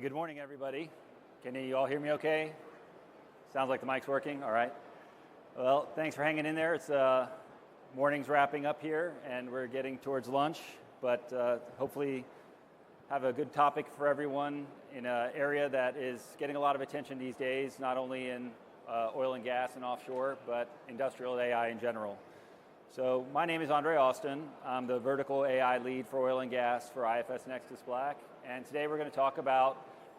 Hey, good morning, everybody. Can you all hear me okay? Sounds like the mic's working, all right. Well, thanks for hanging in there. It's morning's wrapping up here, and we're getting towards lunch, but hopefully have a good topic for everyone in an area that is getting a lot of attention these days, not only in oil and gas and offshore, but industrial AI in general. So my name is Andre Austin. I'm the vertical AI lead for oil and gas for IFS Nexus Black. And today we're going to talk about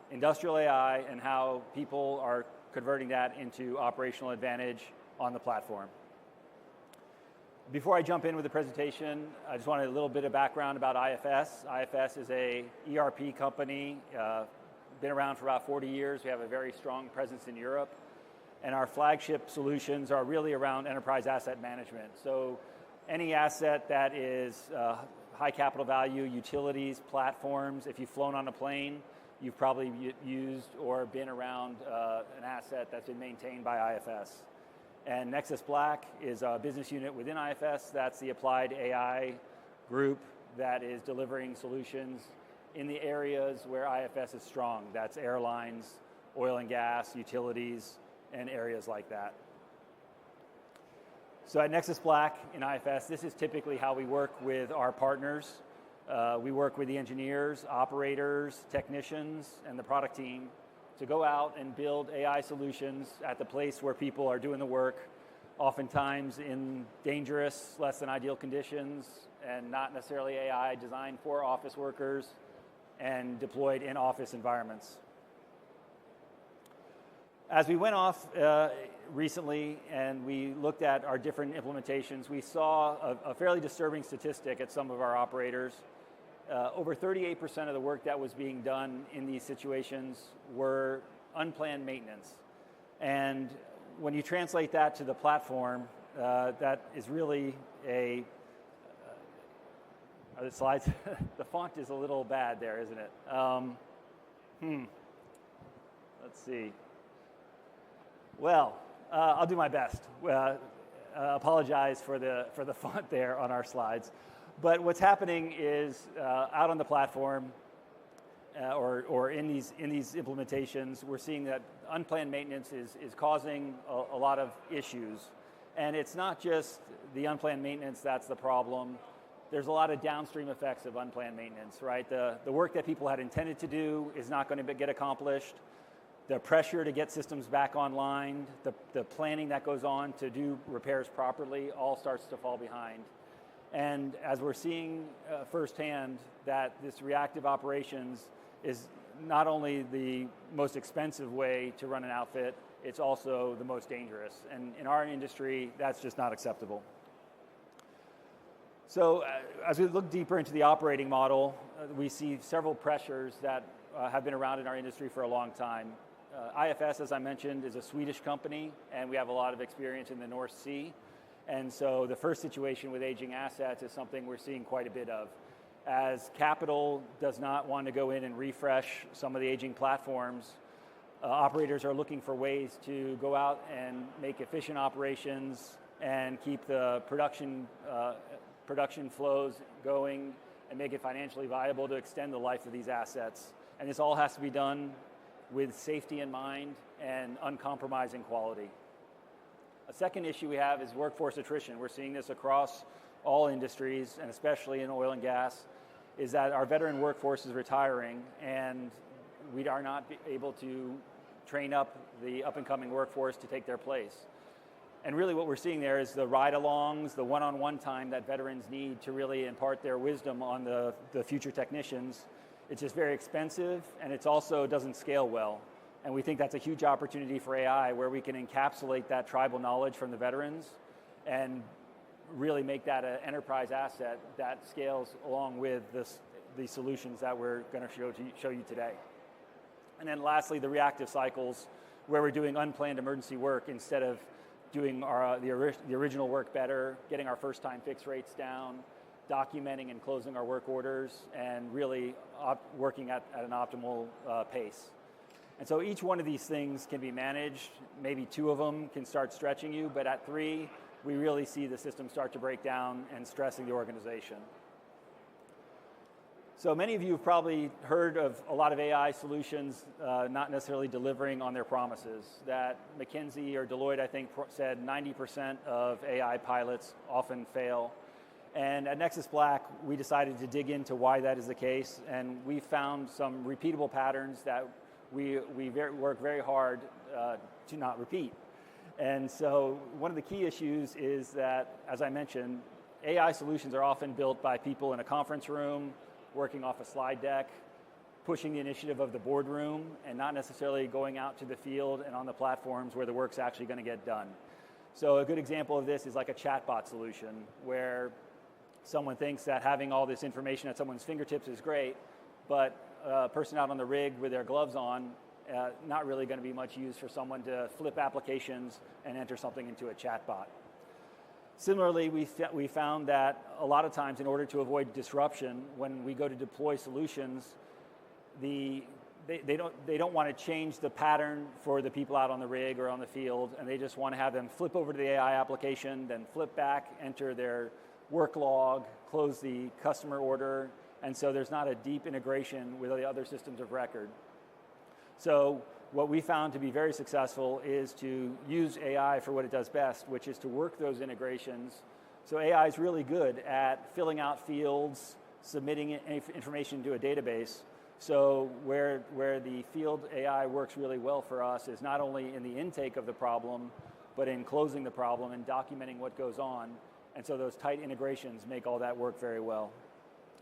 industrial AI and how people are converting that into operational advantage on the platform. Before I jump in with the presentation, I just wanted a little bit of background about IFS. IFS is a ERP company, been around for about 40 years. We have a very strong presence in Europe. And our flagship solutions are really around enterprise asset management. So any asset that is high capital value, utilities, platforms, if you've flown on a plane, you've probably used or been around an asset that's been maintained by IFS. And Nexus Black is a business unit within IFS. That's the applied AI group that is delivering solutions in the areas where IFS is strong. That's airlines, oil and gas, utilities, and areas like that. So at Nexus Black in IFS, this is typically how we work with our partners. We work with the engineers, operators, technicians, and the product team to go out and build AI solutions at the place where people are doing the work, oftentimes in dangerous, less than ideal conditions, and not necessarily AI designed for office workers and deployed in office environments. As we went off recently and we looked at our different implementations, we saw a fairly disturbing statistic at some of our operators. Over 38% of the work that was being done in these situations were unplanned maintenance. And when you translate that to the platform, that is really are the slides? The font is a little bad there, isn't it? Let's see. Well, I'll do my best. Apologize for the font there on our slides. But what's happening is out on the platform or in these implementations, we're seeing that unplanned maintenance is causing a lot of issues. And it's not just the unplanned maintenance that's the problem. There's a lot of downstream effects of unplanned maintenance, right? The work that people had intended to do is not going to get accomplished. The pressure to get systems back online, the planning that goes on to do repairs properly all starts to fall behind. And as we're seeing firsthand that this reactive operations is not only the most expensive way to run an outfit, it's also the most dangerous. And in our industry, that's just not acceptable. So as we look deeper into the operating model, we see several pressures that have been around in our industry for a long time. IFS, as I mentioned, is a Swedish company, and we have a lot of experience in the North Sea. And so the first situation with aging assets is something we're seeing quite a bit of. As capital does not want to go in and refresh some of the aging platforms, operators are looking for ways to go out and make efficient operations and keep the production flows going and make it financially viable to extend the life of these assets. And this all has to be done with safety in mind and uncompromising quality. A second issue we have is workforce attrition. We're seeing this across all industries, and especially in oil and gas, is that our veteran workforce is retiring, and we are not able to train up the up-and-coming workforce to take their place. And really what we're seeing there is the ride-alongs, the one-on-one time that veterans need to really impart their wisdom on the future technicians. It's just very expensive, and it also doesn't scale well. And we think that's a huge opportunity for AI, where we can encapsulate that tribal knowledge from the veterans and really make that an enterprise asset that scales along with the solutions that we're going to show you today. And then lastly, the reactive cycles, where we're doing unplanned emergency work instead of doing the original work better, getting our first-time fix rates down, documenting and closing our work orders, and really working at an optimal pace. And so each one of these things can be managed. Maybe two of them can start stretching you, but at three, we really see the system start to break down and stressing the organization. So many of you have probably heard of a lot of AI solutions not necessarily delivering on their promises. That McKinsey or Deloitte, I think, said 90% of AI pilots often fail. And at Nexus Black, we decided to dig into why that is the case, and we found some repeatable patterns that we work very hard to not repeat. And so one of the key issues is that, as I mentioned, AI solutions are often built by people in a conference room, working off a slide deck, pushing the initiative of the boardroom, and not necessarily going out to the field and on the platforms where the work's actually going to get done. So a good example of this is like a chatbot solution, where someone thinks that having all this information at someone's fingertips is great, but a person out on the rig with their gloves on, not really going to be much use for someone to flip applications and enter something into a chatbot. Similarly, we found that a lot of times, in order to avoid disruption, when we go to deploy solutions, they don't want to change the pattern for the people out on the rig or on the field, and they just want to have them flip over to the AI application, then flip back, enter their work log, close the customer order, and so there's not a deep integration with the other systems of record. So what we found to be very successful is to use AI for what it does best, which is to work those integrations. So AI is really good at filling out fields, submitting information into a database. So where the field AI works really well for us is not only in the intake of the problem, but in closing the problem and documenting what goes on. And so those tight integrations make all that work very well.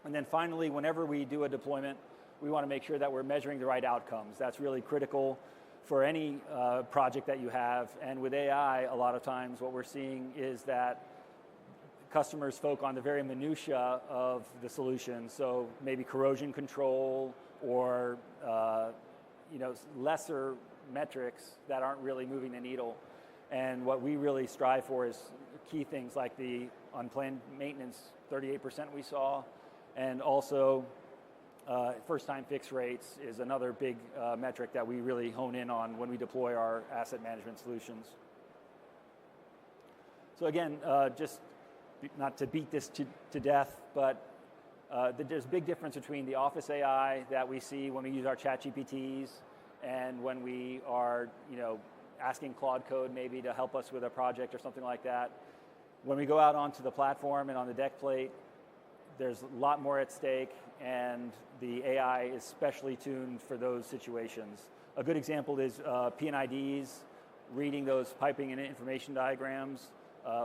And then finally, whenever we do a deployment, we want to make sure that we're measuring the right outcomes. That's really critical for any project that you have. And with AI, a lot of times what we're seeing is that customers focus on the very minutia of the solution. So maybe corrosion control or lesser metrics that aren't really moving the needle. And what we really strive for is key things like the unplanned maintenance, 38% we saw, and also first-time fix rates is another big metric that we really hone in on when we deploy our asset management solutions. So again, just not to beat this to death, but there's a big difference between the Office AI that we see when we use our ChatGPTs and when we are, asking Claude Code maybe to help us with a project or something like that. When we go out onto the platform and on the deck plate, there's a lot more at stake, and the AI is specially tuned for those situations. A good example is P&IDs, reading those piping and information diagrams.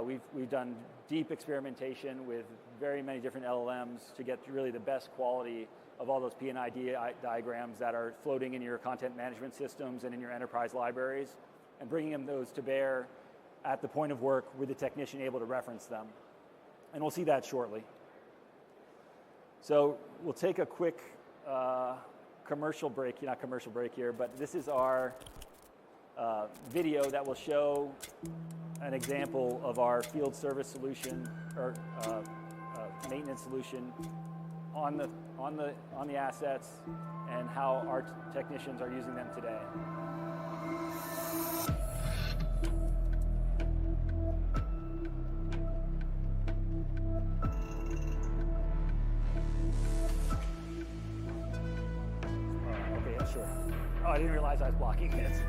We've done deep experimentation with very many different LLMs to get really the best quality of all those P&ID diagrams that are floating in your content management systems and in your enterprise libraries, and bringing those to bear at the point of work with the technician able to reference them. And we'll see that shortly. So we'll take a quick commercial break, not commercial break here, but this is our video that will show an example of our field service solution or maintenance solution on the assets and how our technicians are using them today. Sure. Oh, I didn't realize I was blocking this.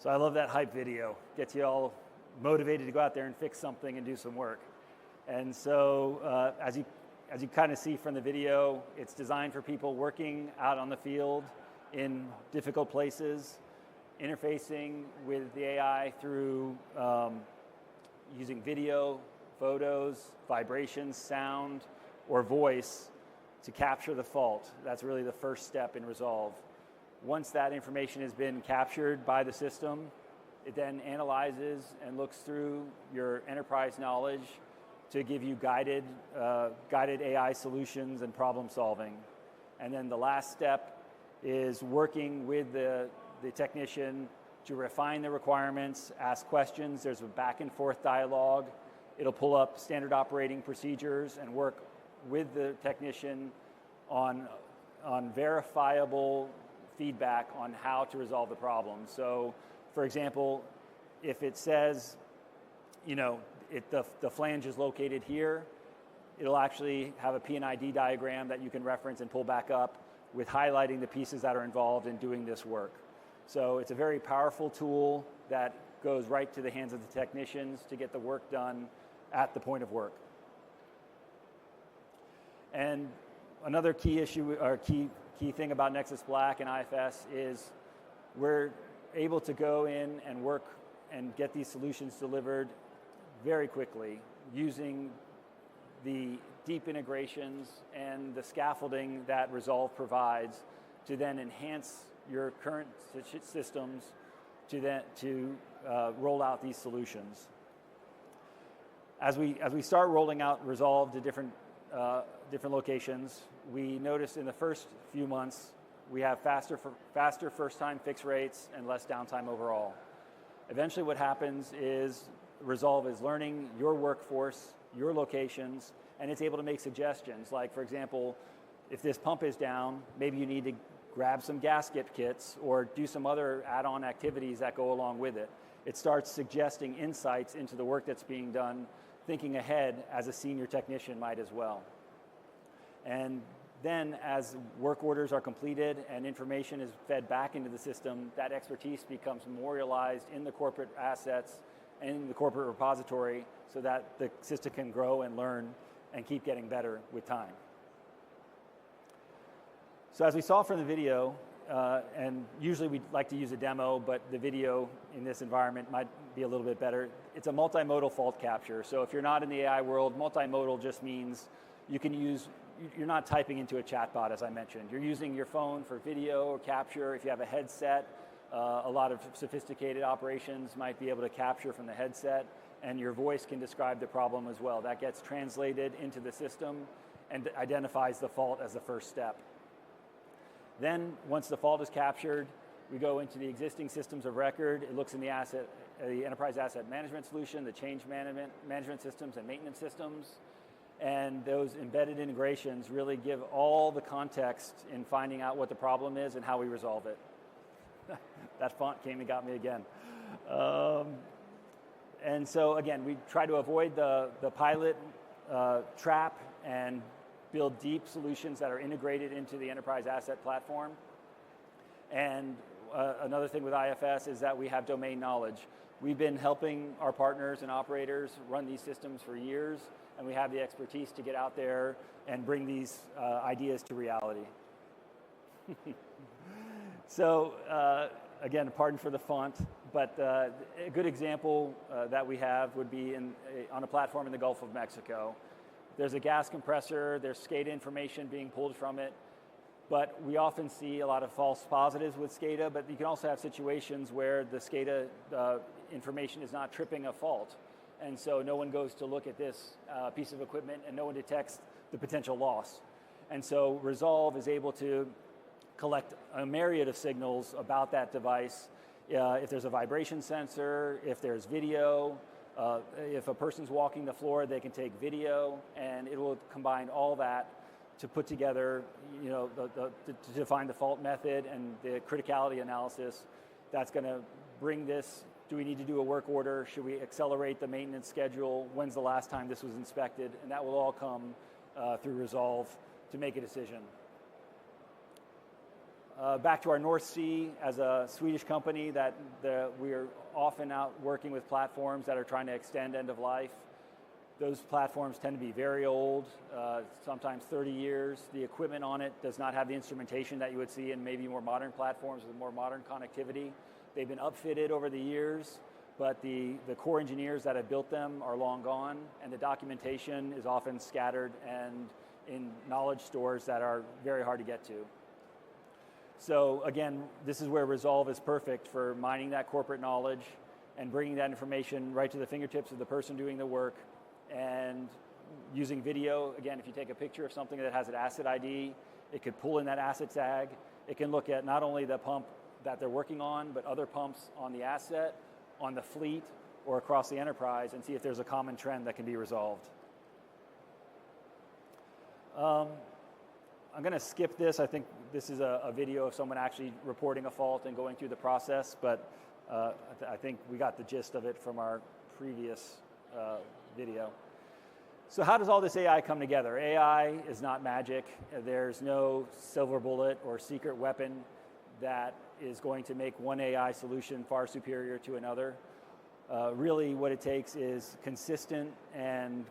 So I love that hype video. Gets you all motivated to go out there and fix something and do some work. And so as you kind of see from the video, it's designed for people working out on the field in difficult places, interfacing with the AI through using video, photos, vibrations, sound, or voice to capture the fault. That's really the first step in Resolve. Once that information has been captured by the system, it then analyzes and looks through your enterprise knowledge to give you guided AI solutions and problem solving. And then the last step is working with the technician to refine the requirements, ask questions. There's a back and forth dialogue. It'll pull up standard operating procedures and work with the technician on verifiable feedback on how to resolve the problem. So, for example, if it says, the flange is located here, it'll actually have a P&ID diagram that you can reference and pull back up with highlighting the pieces that are involved in doing this work. So it's a very powerful tool that goes right to the hands of the technicians to get the work done at the point of work. And another key issue, or key thing about Nexus Black and IFS is we're able to go in and work and get these solutions delivered very quickly using the deep integrations and the scaffolding that Resolve provides to then enhance your current systems to roll out these solutions. As we start rolling out Resolve to different locations, we noticed in the first few months we have faster first-time fix rates and less downtime overall. Eventually what happens is Resolve is learning your workforce, your locations, and it's able to make suggestions. Like, for example, if this pump is down, maybe you need to grab some gasket kits or do some other add-on activities that go along with it. It starts suggesting insights into the work that's being done, thinking ahead as a senior technician might as well. And then as work orders are completed and information is fed back into the system, that expertise becomes memorialized in the corporate assets and in the corporate repository so that the system can grow and learn and keep getting better with time. So as we saw from the video, and usually we like to use a demo, but the video in this environment might be a little bit better. It's a multimodal fault capture. So if you're not in the AI world, multimodal just means you're not typing into a chatbot, as I mentioned. You're using your phone for video or capture. If you have a headset, a lot of sophisticated operations might be able to capture from the headset, and your voice can describe the problem as well. That gets translated into the system and identifies the fault as the first step. Then, once the fault is captured, we go into the existing systems of record. It looks in the enterprise asset management solution, the change management systems and maintenance systems. And those embedded integrations really give all the context in finding out what the problem is and how we resolve it. That font came and got me again. And so again, we try to avoid the pilot trap and build deep solutions that are integrated into the enterprise asset platform. And another thing with IFS is that we have domain knowledge. We've been helping our partners and operators run these systems for years, and we have the expertise to get out there and bring these ideas to reality. So again, pardon for the font, but a good example that we have would be on a platform in the Gulf of Mexico. There's a gas compressor, there's SCADA information being pulled from it, but we often see a lot of false positives with SCADA, but you can also have situations where the SCADA information is not tripping a fault. And so no one goes to look at this piece of equipment and no one detects the potential loss. And so Resolve is able to collect a myriad of signals about that device. If there's a vibration sensor, if there's video, if a person's walking the floor, they can take video, and it will combine all that to put together, to define the fault method and the criticality analysis that's going to bring this. Do we need to do a work order? Should we accelerate the maintenance schedule? When's the last time this was inspected? And that will all come through Resolve to make a decision. Back to our North Sea, as a Swedish company, we are often out working with platforms that are trying to extend end of life. Those platforms tend to be very old, sometimes 30 years. The equipment on it does not have the instrumentation that you would see in maybe more modern platforms with more modern connectivity. They've been upfitted over the years, but the core engineers that have built them are long gone, and the documentation is often scattered and in knowledge stores that are very hard to get to. So again, this is where Resolve is perfect for mining that corporate knowledge and bringing that information right to the fingertips of the person doing the work, and using video. Again, if you take a picture of something that has an asset ID, it could pull in that asset tag. It can look at not only the pump that they're working on, but other pumps on the asset, on the fleet, or across the enterprise, and see if there's a common trend that can be resolved. I'm going to skip this. I think this is a video of someone actually reporting a fault and going through the process, but I think we got the gist of it from our previous video. So how does all this AI come together? AI is not magic. There's no silver bullet or secret weapon that is going to make one AI solution far superior to another. Really what it takes is consistent and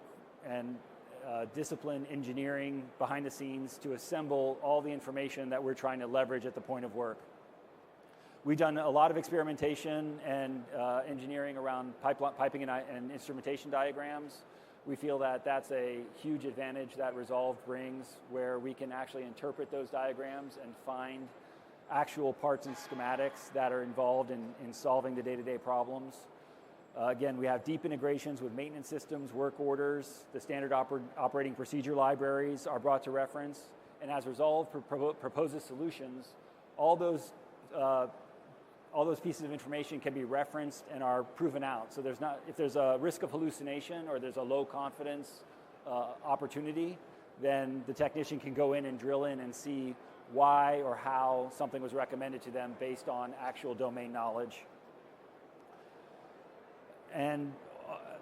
disciplined engineering behind the scenes to assemble all the information that we're trying to leverage at the point of work. We've done a lot of experimentation and engineering around piping and instrumentation diagrams. We feel that that's a huge advantage that Resolve brings, where we can actually interpret those diagrams and find actual parts and schematics that are involved in solving the day-to-day problems. Again, we have deep integrations with maintenance systems, work orders, the standard operating procedure libraries are brought to reference, and as Resolve proposes solutions, all those pieces of information can be referenced and are proven out. So if there's a risk of hallucination or there's a low confidence opportunity, then the technician can go in and drill in and see why or how something was recommended to them based on actual domain knowledge. And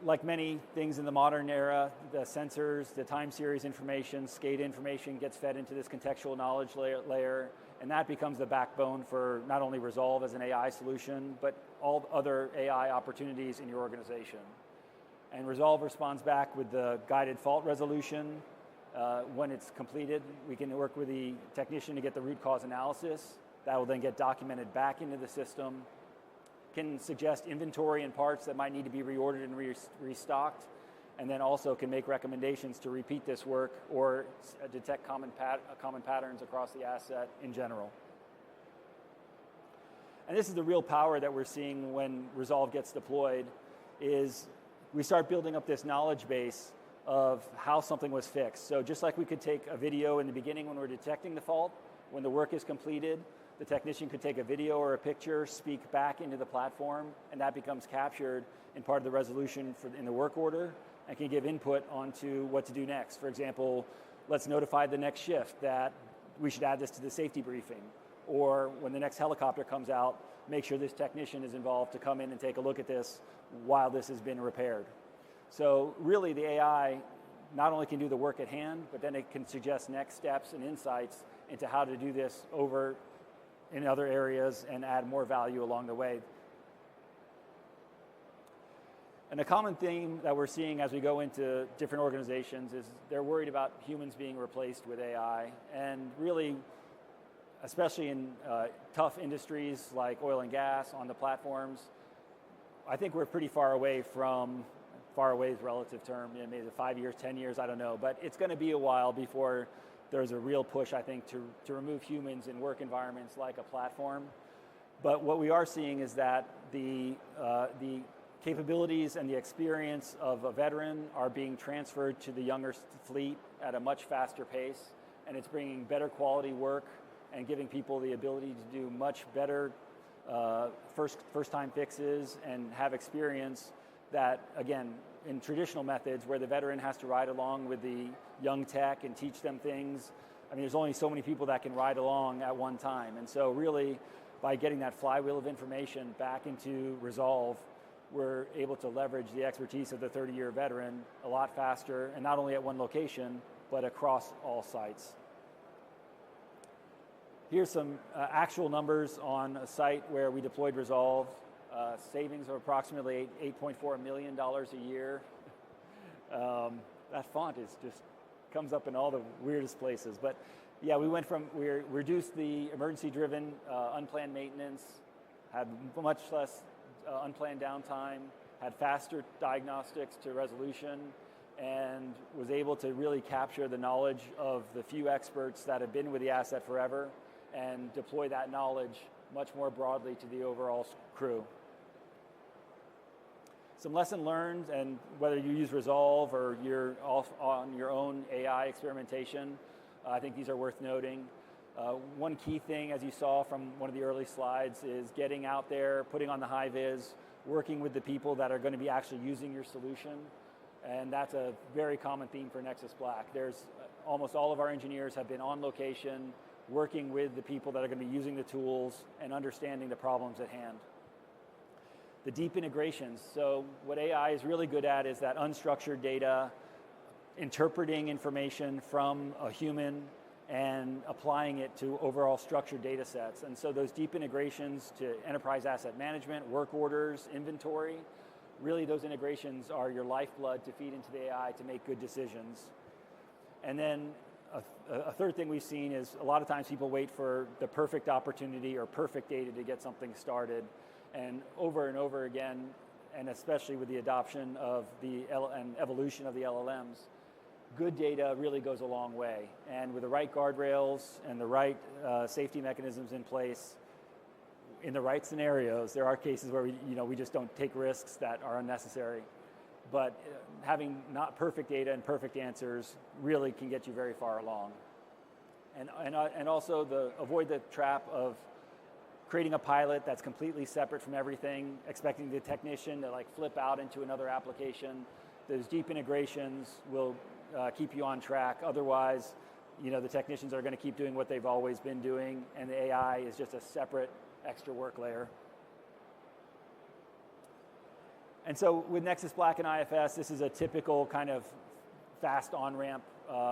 like many things in the modern era, the sensors, the time series information, SCADA information gets fed into this contextual knowledge layer, and that becomes the backbone for not only Resolve as an AI solution, but all other AI opportunities in your organization. And Resolve responds back with the guided fault resolution. When it's completed, we can work with the technician to get the root cause analysis. That will then get documented back into the system, can suggest inventory and parts that might need to be reordered and restocked, and then also can make recommendations to repeat this work or detect common patterns across the asset in general. And this is the real power that we're seeing when Resolve gets deployed, is we start building up this knowledge base of how something was fixed. So just like we could take a video in the beginning when we're detecting the fault, when the work is completed, the technician could take a video or a picture, speak back into the platform, and that becomes captured in part of the resolution in the work order, and can give input onto what to do next. For example, let's notify the next shift that we should add this to the safety briefing, or when the next helicopter comes out, make sure this technician is involved to come in and take a look at this while this has been repaired. So really the AI not only can do the work at hand, but then it can suggest next steps and insights into how to do this over in other areas and add more value along the way. And a common theme that we're seeing as we go into different organizations is they're worried about humans being replaced with AI. And really, especially in tough industries like oil and gas on the platforms, I think we're pretty far away is a relative term, maybe 5 years, 10 years, I don't know. But it's going to be a while before there's a real push, I think, to remove humans in work environments like a platform. But what we are seeing is that the capabilities and the experience of a veteran are being transferred to the younger fleet at a much faster pace, and it's bringing better quality work and giving people the ability to do much better first-time fixes and have experience that, again, in traditional methods where the veteran has to ride along with the young tech and teach them things, I mean, there's only so many people that can ride along at one time. And so really, by getting that flywheel of information back into Resolve, we're able to leverage the expertise of the 30-year veteran a lot faster, and not only at one location, but across all sites. Here's some actual numbers on a site where we deployed Resolve. Savings of approximately $8.4 million a year. That font just comes up in all the weirdest places. But yeah, we reduced the emergency-driven unplanned maintenance, had much less unplanned downtime, had faster diagnostics to resolution, and was able to really capture the knowledge of the few experts that have been with the asset forever and deploy that knowledge much more broadly to the overall crew. Some lesson learned, and whether you use Resolve or you're off on your own AI experimentation, I think these are worth noting. One key thing, as you saw from one of the early slides, is getting out there, putting on the high vis, working with the people that are going to be actually using your solution. And that's a very common theme for Nexus Black. Almost all of our engineers have been on location, working with the people that are going to be using the tools and understanding the problems at hand. The deep integrations. So what AI is really good at is that unstructured data, interpreting information from a human and applying it to overall structured data sets. And so those deep integrations to enterprise asset management, work orders, inventory, really those integrations are your lifeblood to feed into the AI to make good decisions. And then a third thing we've seen is a lot of times people wait for the perfect opportunity or perfect data to get something started. And over again, and especially with the adoption of and evolution of the LLMs, good data really goes a long way. And with the right guardrails and the right safety mechanisms in place, in the right scenarios, there are cases where we just don't take risks that are unnecessary. But having not perfect data and perfect answers really can get you very far along. And also avoid the trap of creating a pilot that's completely separate from everything, expecting the technician to flip out into another application. Those deep integrations will keep you on track. Otherwise, the technicians are going to keep doing what they've always been doing, and the AI is just a separate extra work layer. And so with Nexus Black and IFS, this is a typical kind of fast on-ramp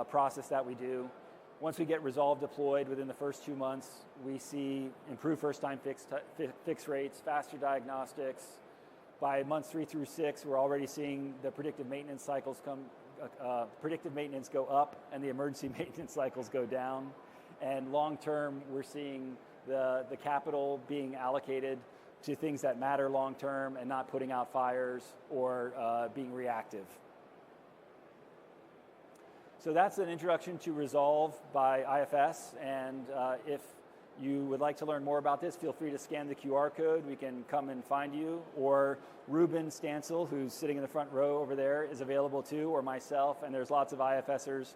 process that we do. Once we get Resolve deployed within the first 2 months, we see improved first-time fix rates, faster diagnostics. By months 3 through 6, we're already seeing the predictive maintenance cycles predictive maintenance go up and the emergency maintenance cycles go down. And long-term, we're seeing the capital being allocated to things that matter long-term and not putting out fires or being reactive. So that's an introduction to Resolve by IFS, and if you would like to learn more about this, feel free to scan the QR code. We can come and find you, or Ruben Stansel, who's sitting in the front row over there, is available too, or myself, and there's lots of IFSers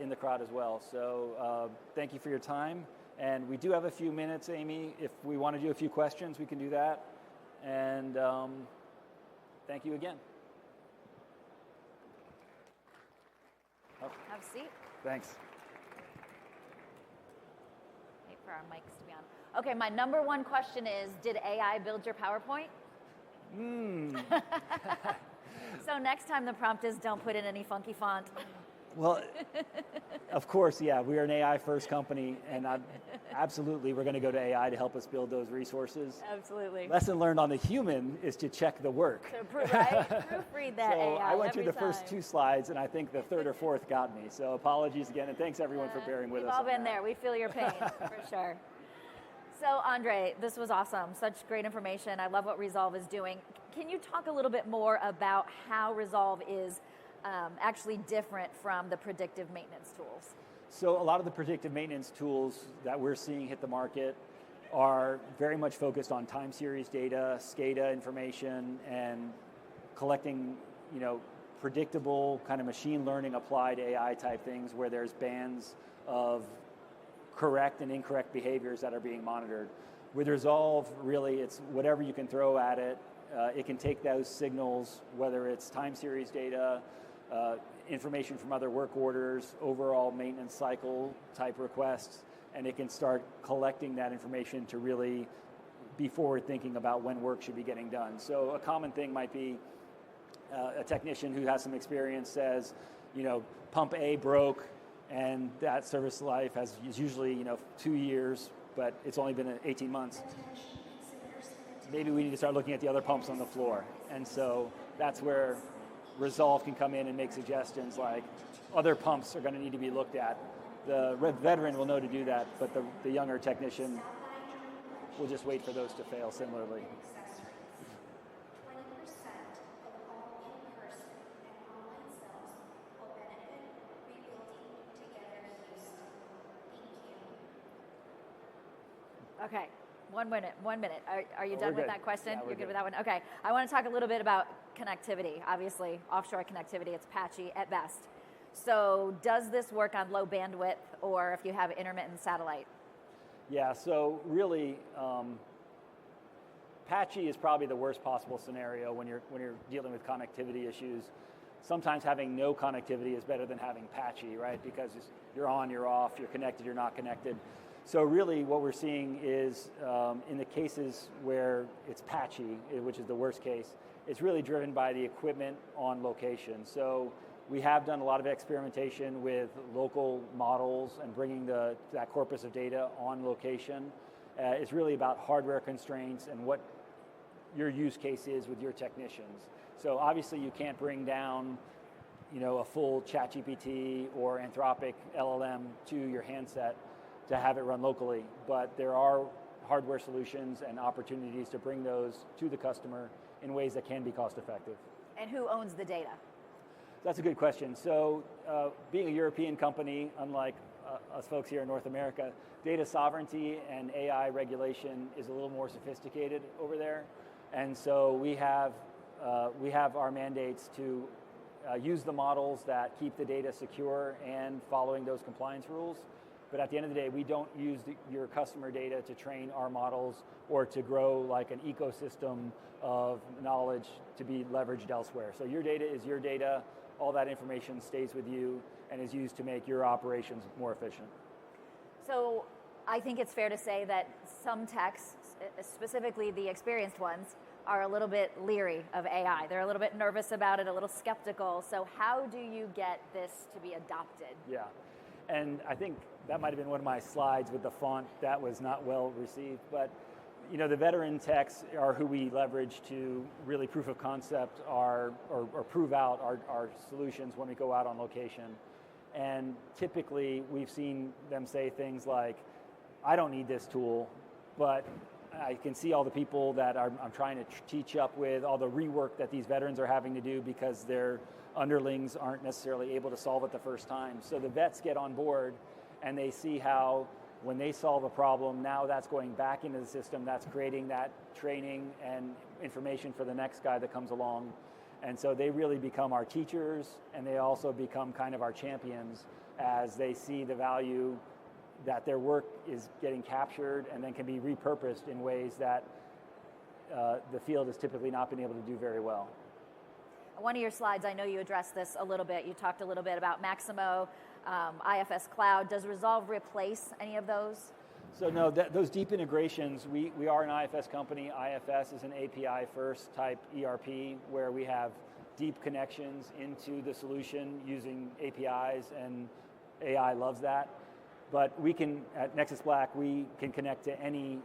in the crowd as well. So thank you for your time, and we do have a few minutes, Amy. If we want to do a few questions, we can do that, and thank you again. Have a seat. Thanks. Wait for our mics to be on. Okay, my number one question is, did AI build your PowerPoint? So next time the prompt is, don't put in any funky font. Well, of course, yeah, we are an AI-first company, and absolutely we're going to go to AI to help us build those resources. Absolutely. Lesson learned on the human is to check the work. So, right? Proofread that so AI I went through the every first 2 slides, and I think the third or fourth got me. So apologies again, and thanks everyone for bearing with us. We've all been there. We feel your pain, for sure. So Andre, this was awesome. Such great information. I love what Resolve is doing. Can you talk a little bit more about how Resolve is actually different from the predictive maintenance tools? So a lot of the predictive maintenance tools that we're seeing hit the market are very much focused on time series data, SCADA information, and collecting, predictable kind of machine learning applied AI type things where there's bands of correct and incorrect behaviors that are being monitored. With Resolve, really, it's whatever you can throw at it. It can take those signals, whether it's time series data, information from other work orders, overall maintenance cycle type requests, and it can start collecting that information to really be forward thinking about when work should be getting done. So a common thing might be a technician who has some experience says, pump A broke and that service life is usually 2 years, but it's only been 18 months. Maybe we need to start looking at the other pumps on the floor. And so that's where Resolve can come in and make suggestions like other pumps are going to need to be looked at. The veteran will know to do that, but the younger technician will just wait for those to fail similarly. Okay, 1 minute. Are you done with good. that question? Yeah, You're good with that one? Okay, I want to talk a little bit about connectivity. Obviously, offshore connectivity, it's patchy at best. So does this work on low bandwidth or if you have intermittent satellite? Yeah, so really, patchy is probably the worst possible scenario when you're dealing with connectivity issues. Sometimes having no connectivity is better than having patchy, right? Because you're on, you're off, you're connected, you're not connected. So really what we're seeing is in the cases where it's patchy, which is the worst case, it's really driven by the equipment on location. So we have done a lot of experimentation with local models and bringing that corpus of data on location. It's really about hardware constraints and what your use case is with your technicians. So obviously you can't bring down a full ChatGPT or Anthropic LLM to your handset to have it run locally, but there are hardware solutions and opportunities to bring those to the customer in ways that can be cost effective. And who owns the data? That's a good question. So being a European company, unlike us folks here in North America, data sovereignty and AI regulation is a little more sophisticated over there. And so we have our mandates to use the models that keep the data secure and following those compliance rules. But at the end of the day, we don't use your customer data to train our models or to grow like an ecosystem of knowledge to be leveraged elsewhere. So your data is your data. All that information stays with you and is used to make your operations more efficient. So I think it's fair to say that some techs, specifically the experienced ones, are a little bit leery of AI. They're a little bit nervous about it, a little skeptical. So how do you get this to be adopted? Yeah, and I think that might have been one of my slides with the font that was not well received, but the veteran techs are who we leverage to really proof of concept or prove out our solutions when we go out on location. And typically we've seen them say things like, I don't need this tool, but I can see all the people that I'm trying to teach up with, all the rework that these veterans are having to do because their underlings aren't necessarily able to solve it the first time. So the vets get on board and they see how when they solve a problem, now that's going back into the system, that's creating that training and information for the next guy that comes along. And so they really become our teachers, and they also become kind of our champions as they see the value that their work is getting captured and then can be repurposed in ways that the field has typically not been able to do very well. One of your slides, I know you addressed this a little bit. You talked a little bit about Maximo, IFS Cloud. Does Resolve replace any of those? So no, those deep integrations, we are an IFS company. IFS is an API first type ERP where we have deep connections into the solution using APIs, and AI loves that. But we can, at Nexus Black, we can connect to any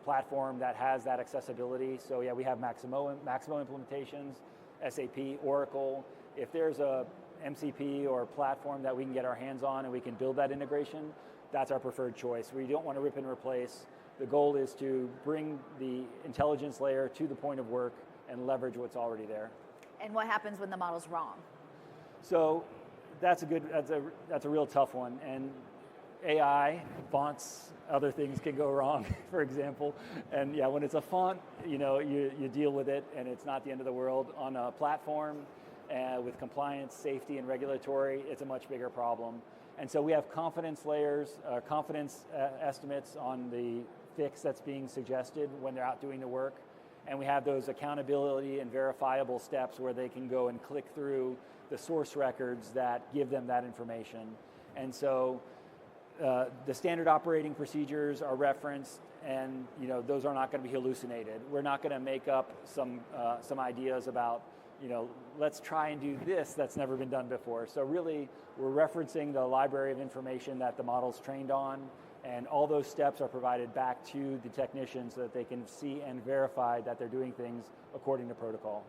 platform that has that accessibility. So yeah, we have Maximo implementations, SAP, Oracle. If there's a MCP or platform that we can get our hands on and we can build that integration, that's our preferred choice. We don't want to rip and replace. The goal is to bring the intelligence layer to the point of work and leverage what's already there. And what happens when the model's wrong? So that's a real tough one. And AI, fonts, other things can go wrong, for example. And yeah, when it's a font, you deal with it and it's not the end of the world. On a platform with compliance, safety, and regulatory, it's a much bigger problem. And so we have confidence layers, confidence estimates on the fix that's being suggested when they're out doing the work. And we have those accountability and verifiable steps where they can go and click through the source records that give them that information. And so the standard operating procedures are referenced, and those are not going to be hallucinated. We're not going to make up some ideas about let's try and do this that's never been done before. So really, we're referencing the library of information that the model's trained on, and all those steps are provided back to the technician so that they can see and verify that they're doing things according to protocol.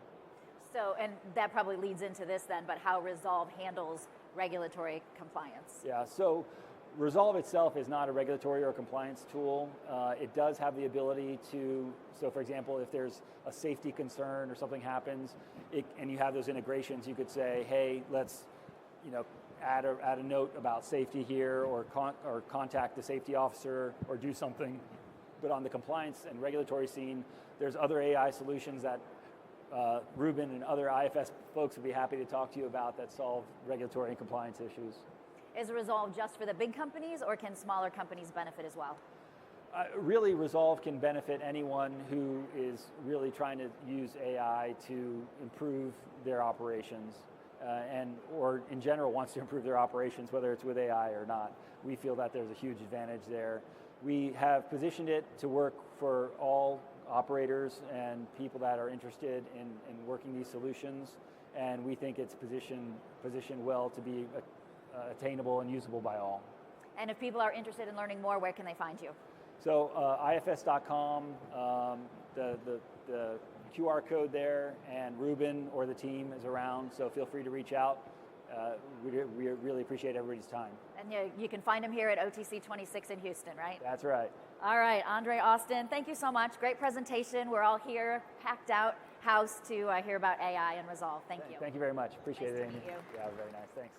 So, and that probably leads into this then, but how Resolve handles regulatory compliance. Yeah, so Resolve itself is not a regulatory or compliance tool. It does have the ability to, so for example, if there's a safety concern or something happens, and you have those integrations, you could say, hey, let's add a note about safety here, or contact the safety officer, or do something. But on the compliance and regulatory scene, there's other AI solutions that Ruben and other IFS folks would be happy to talk to you about that solve regulatory and compliance issues. Is Resolve just for the big companies, or can smaller companies benefit as well? Really, Resolve can benefit anyone who is really trying to use AI to improve their operations, or in general wants to improve their operations, whether it's with AI or not. We feel that there's a huge advantage there. We have positioned it to work for all operators and people that are interested in working these solutions, and we think it's positioned well to be attainable and usable by all. And if people are interested in learning more, where can they find you? So ifs.com, the QR code there, and Ruben or the team is around, so feel free to reach out. We really appreciate everybody's time. And you can find him here at OTC 26 in Houston, right? That's right. All right, Andre, Austin, thank you so much. Great presentation. We're all here, packed out house to hear about AI and Resolve. Thank you. Thank you very much. Appreciate it, Amy. Nice to meet you. Yeah, very nice. Thanks.